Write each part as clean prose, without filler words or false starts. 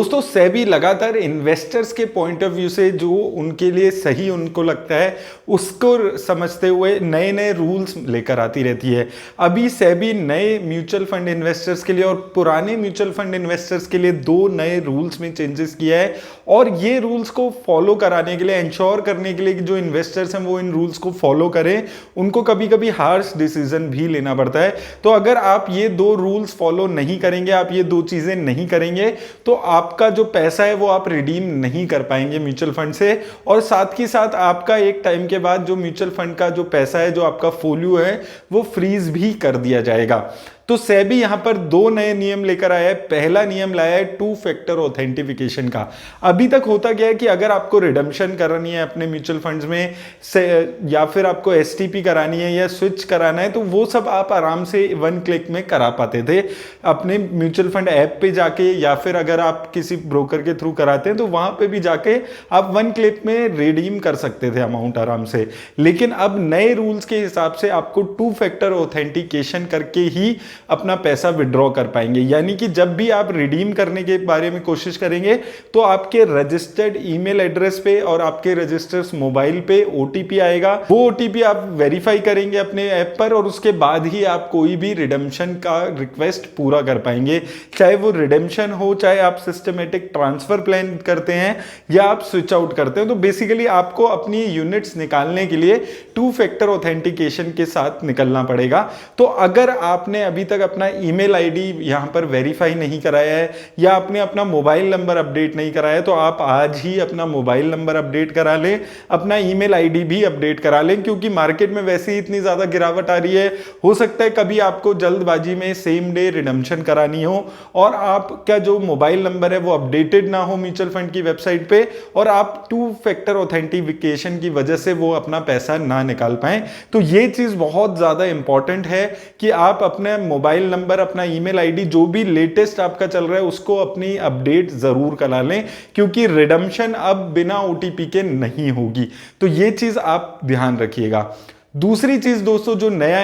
दोस्तों सेबी लगातार इन्वेस्टर्स के पॉइंट ऑफ व्यू से जो उनके लिए सही उनको लगता है उसको समझते हुए नए नए रूल्स लेकर आती रहती है। अभी सेबी नए म्यूचुअल फंड इन्वेस्टर्स के लिए और पुराने म्यूचुअल फंड इन्वेस्टर्स के लिए दो नए रूल्स में चेंजेस किया है और ये रूल्स को फॉलो कराने के लिए, इंश्योर करने के लिए कि जो इन्वेस्टर्स हैं वो इन रूल्स को फॉलो करें, उनको कभी कभी हार्श डिसीजन भी लेना पड़ता है। तो अगर आप ये दो रूल्स फॉलो नहीं करेंगे, आप ये दो चीजें नहीं करेंगे, तो आपका जो पैसा है वो आप रिडीम नहीं कर पाएंगे म्यूचुअल फंड से, और साथ ही साथ आपका एक टाइम के बाद जो म्यूचुअल फंड का जो पैसा है, जो आपका फोलियो है, वो फ्रीज भी कर दिया जाएगा। तो सेबी यहां पर दो नए नियम लेकर आया है। पहला नियम लाया है 2 फैक्टर ऑथेंटिफिकेशन का। अभी तक होता क्या है कि अगर आपको रिडम्पशन करानी है अपने म्यूचुअल फंड्स में से, या फिर आपको एसटीपी करानी है या स्विच कराना है, तो वो सब आप आराम से 1 क्लिक में करा पाते थे अपने म्यूचुअल फंड ऐप पे जाके, या फिर अगर आप किसी ब्रोकर के थ्रू कराते हैं तो वहां पे भी जाके आप 1 क्लिक में रिडीम कर सकते थे अमाउंट आराम से। लेकिन अब नए रूल्स के हिसाब से आपको 2 फैक्टर ऑथेंटिकेशन करके ही अपना पैसा विड्रॉ कर पाएंगे। यानी कि जब भी आप रिडीम करने के बारे में कोशिश करेंगे तो आपके रजिस्टर्ड ईमेल एड्रेस पे और आपके रजिस्टर्ड मोबाइल पे ओटीपी आएगा। वो ओटीपी आप वेरीफाई करेंगे अपने ऐप पर और उसके बाद ही आप कोई भी रिडेम्पशन का रिक्वेस्ट पूरा कर पाएंगे। चाहे वो रिडेम्पशन हो, चाहे आप सिस्टमेटिक ट्रांसफर प्लान करते हैं या आप स्विच आउट करते हैं, तो बेसिकली आपको अपनी यूनिट्स निकालने के लिए 2 फैक्टर ऑथेंटिकेशन के साथ निकलना पड़ेगा। तो अगर आपने अभी तक अपना ईमेल आईडी यहां पर वेरीफाई नहीं कराया है या आपने अपना मोबाइल नंबर अपडेट नहीं कराया है, तो आप आज ही अपना मोबाइल नंबर अपडेट करा लें, अपना ईमेल आईडी भी अपडेट करा लें, क्योंकि मार्केट में वैसे ही इतनी ज्यादा गिरावट आ रही है। हो सकता है कभी आपको जल्दबाजी में सेम डे रिडम्पशन करानी हो और आपका जो मोबाइल नंबर है वो अपडेटेड ना हो म्यूचुअल फंड की वेबसाइट पे, और आप 2 फैक्टर ऑथेंटिफिकेशन की वजह से वो अपना पैसा ना निकाल पाए। तो ये चीज बहुत ज्यादा इंपॉर्टेंट है कि आप अपने मोबाइल नंबर, अपना ईमेल आईडी, जो भी लेटेस्ट आपका चल रहा है उसको अपनी अपडेट जरूर करा लें, क्योंकि रिडम्पशन अब बिना ओटीपी के नहीं होगी। तो ये चीज आप ध्यान रखिएगा। दूसरी चीज दोस्तों जो नया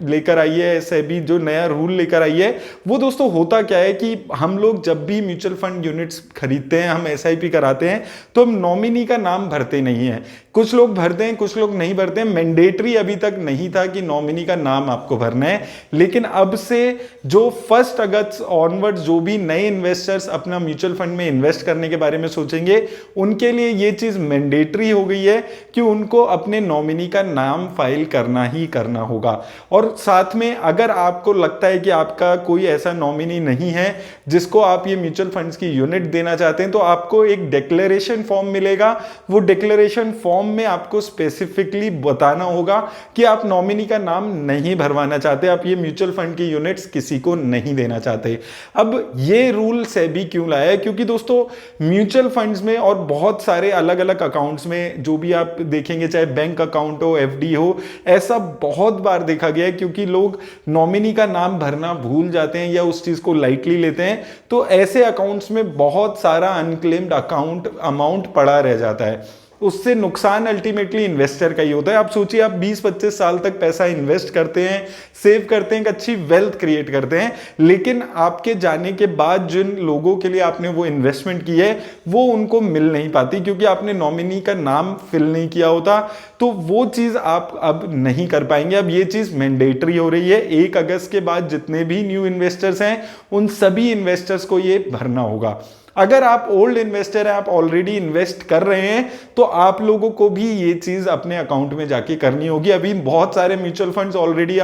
लेकर आई है सेबी, जो नया रूल लेकर आई है, वो दोस्तों होता क्या है कि हम लोग जब भी म्यूचुअल फंड यूनिट्स खरीदते हैं, हम एसआईपी कराते हैं, तो हम नॉमिनी का नाम भरते नहीं है। कुछ लोग भरते हैं, कुछ लोग नहीं भरते हैं। मैंडेटरी अभी तक नहीं था कि नॉमिनी का नाम आपको भरना है, लेकिन अब से जो 1 अगस्त ऑनवर्ड जो भी नए इन्वेस्टर्स अपना म्यूचुअल फंड में इन्वेस्ट करने के बारे में सोचेंगे, उनके लिए ये चीज मैंडेटरी हो गई है कि उनको अपने नॉमिनी का नाम फाइल करना ही करना होगा। और साथ में अगर आपको लगता है कि आपका कोई ऐसा नॉमिनी नहीं है जिसको आप ये म्यूचुअल फंड्स की यूनिट देना चाहते हैं, तो आपको एक डिक्लेरेशन फॉर्म मिलेगा। वो डिक्लेरेशन फॉर्म में आपको स्पेसिफिकली बताना होगा कि आप नॉमिनी का नाम नहीं भरवाना चाहते, आप ये म्यूचुअल फंड की यूनिट्स किसी को नहीं देना चाहते। अब ये रूल सेबी क्यों लाया है? क्योंकि दोस्तों म्यूचुअल फंड्स में और बहुत सारे अलग अलग अकाउंट्स में जो भी आप देखेंगे, चाहे बैंक अकाउंट हो, एफडी हो, ऐसा बहुत बार देखा गया है, क्योंकि लोग नॉमिनी का नाम भरना भूल जाते हैं या उस चीज को लाइटली लेते हैं, तो ऐसे अकाउंट्स में बहुत सारा अनक्लेम्ड अकाउंट अमाउंट पड़ा रह जाता है। उससे नुकसान अल्टीमेटली इन्वेस्टर का ही होता है। आप सोचिए, आप 20-25 साल तक पैसा इन्वेस्ट करते हैं, सेव करते हैं, एक अच्छी वेल्थ क्रिएट करते हैं, लेकिन आपके जाने के बाद जिन लोगों के लिए आपने वो इन्वेस्टमेंट की है वो उनको मिल नहीं पाती, क्योंकि आपने नॉमिनी का नाम फिल नहीं किया होता। तो वो चीज आप अब नहीं कर पाएंगे। अब ये चीज मैंडेटरी हो रही है। 1 अगस्त के बाद जितने भी न्यू इन्वेस्टर्स हैं उन सभी इन्वेस्टर्स को ये भरना होगा। अगर आप ओल्ड इन्वेस्टर हैं, आप ऑलरेडी इन्वेस्ट कर रहे हैं, तो आप लोगों को भी ये चीज अपने अकाउंट में जाके करनी होगी। अभी बहुत सारे म्यूचुअल फंड्स ऑलरेडी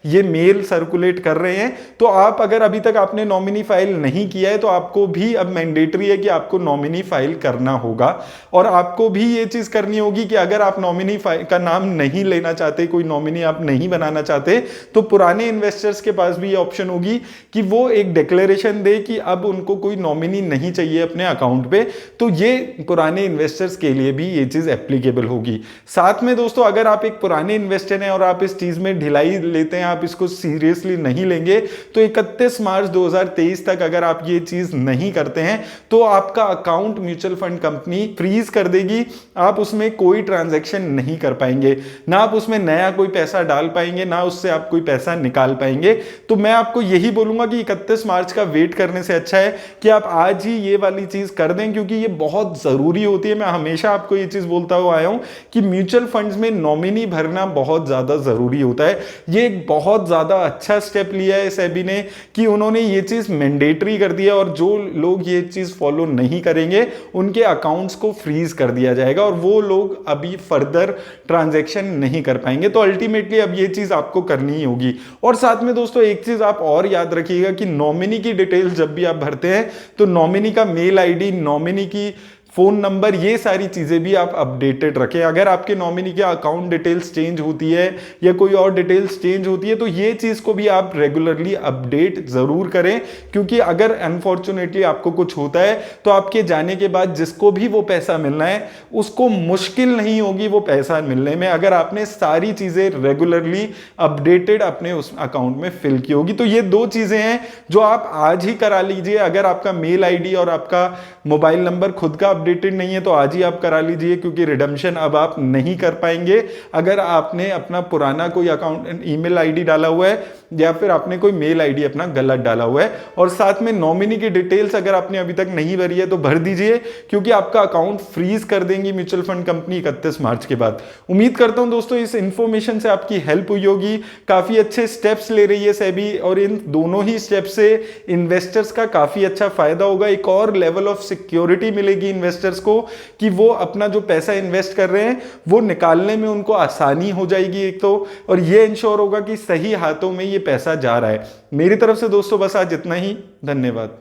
ये मेल सर्कुलेट कर रहे हैं। तो आप अगर अभी तक आपने नॉमिनी फाइल नहीं किया है, तो आपको भी अब मैंडेटरी है कि आपको नॉमिनी फाइल करना होगा। और आपको भी ये चीज करनी होगी कि अगर आप नॉमिनी का नाम नहीं लेना चाहते, कोई नॉमिनी आप नहीं बनाना चाहते, तो पुराने इन्वेस्टर्स के पास भी ये ऑप्शन होगी कि वो एक डिक्लेरेशन दे कि अब उनको कोई नॉमिनी नहीं चाहिए अपने अकाउंट पे। तो ये पुराने इन्वेस्टर्स के लिए भी ये चीज एप्लीकेबल होगी। साथ में दोस्तों, अगर आप एक पुराने इन्वेस्टर हैं और आप इस चीज में ढिलाई लेते हैं, आप इसको सीरियसली नहीं लेंगे, तो 31 मार्च 2023 तक अगर आप ये चीज नहीं करते हैं तो आपका account mutual fund company freeze कर देगी। आप उसमें कोई ट्रांजैक्शन नहीं कर पाएंगे, ना आप उसमें नया कोई पैसा डाल पाएंगे, ना उससे आप कोई पैसा निकाल पाएंगे। तो मैं आपको यही बोलूंगा कि 31 मार्च का वेट करने से अच्छा है कि आप आज ही ये ये वाली चीज कर दें, क्योंकि ये बहुत जरूरी होती है। मैं हमेशा आपको ये चीज बोलता हुआ आया हूं कि म्यूचुअल फंड्स में नॉमिनी भरना बहुत ज्यादा जरूरी होता है। ये एक बहुत ज्यादा अच्छा स्टेप लिया है सेबी ने कि उन्होंने ये चीज मैंडेटरी कर दिया, और जो लोग ये चीज फॉलो नहीं करेंगे उनके अकाउंट्स को फ्रीज कर दिया जाएगा और वो लोग अभी फर्दर ट्रांजैक्शन नहीं कर पाएंगे। तो अल्टीमेटली अब ये चीज आपको करनी ही होगी। और साथ में दोस्तों एक चीज आप और याद रखिएगा कि नॉमिनी की डिटेल्स जब भी आप भरते हैं तो नॉमिनी का मेल आईडी, नॉमिनी की फोन नंबर, ये सारी चीजें भी आप अपडेटेड रखें। अगर आपके नॉमिनी के अकाउंट डिटेल्स चेंज होती है या कोई और डिटेल्स चेंज होती है तो ये चीज को भी आप रेगुलरली अपडेट जरूर करें, क्योंकि अगर अनफॉर्चुनेटली आपको कुछ होता है तो आपके जाने के बाद जिसको भी वो पैसा मिलना है उसको मुश्किल नहीं होगी वो पैसा मिलने में, अगर आपने सारी चीजें रेगुलरली अपडेटेड अपने उस अकाउंट में फिल की होगी। तो ये दो चीजें हैं जो आप आज ही करा लीजिए। अगर आपका मेल आईडी और आपका मोबाइल नंबर खुद का अपडेटेड नहीं है तो आज ही आप करा लीजिए, क्योंकि रिडम्पशन अब आप नहीं कर पाएंगे अगर आपने अपना पुराना कोई अकाउंट ईमेल आईडी डाला हुआ है या फिर आपने कोई मेल आईडी अपना गलत डाला हुआ है। और साथ में नॉमिनी की डिटेल्स अगर आपने अभी तक नहीं भरी है तो भर दीजिए, क्योंकि आपका अकाउंट फ्रीज कर देंगी म्यूचुअल फंड कंपनी 31 मार्च के बाद। उम्मीद करता हूं दोस्तों इस इंफॉर्मेशन से आपकी हेल्प हुई होगी। काफी अच्छे स्टेप्स ले रही है सेबी और इन दोनों ही स्टेप से इन्वेस्टर्स का काफी अच्छा फायदा होगा। एक और लेवल ऑफ सिक्योरिटी मिलेगी इन्वेस्टर्स को कि वो अपना जो पैसा इन्वेस्ट कर रहे हैं वो निकालने में उनको आसानी हो जाएगी एक तो, और ये इंश्योर होगा कि सही हाथों में ये पैसा जा रहा है। मेरी तरफ से दोस्तों बस आज इतना ही। धन्यवाद।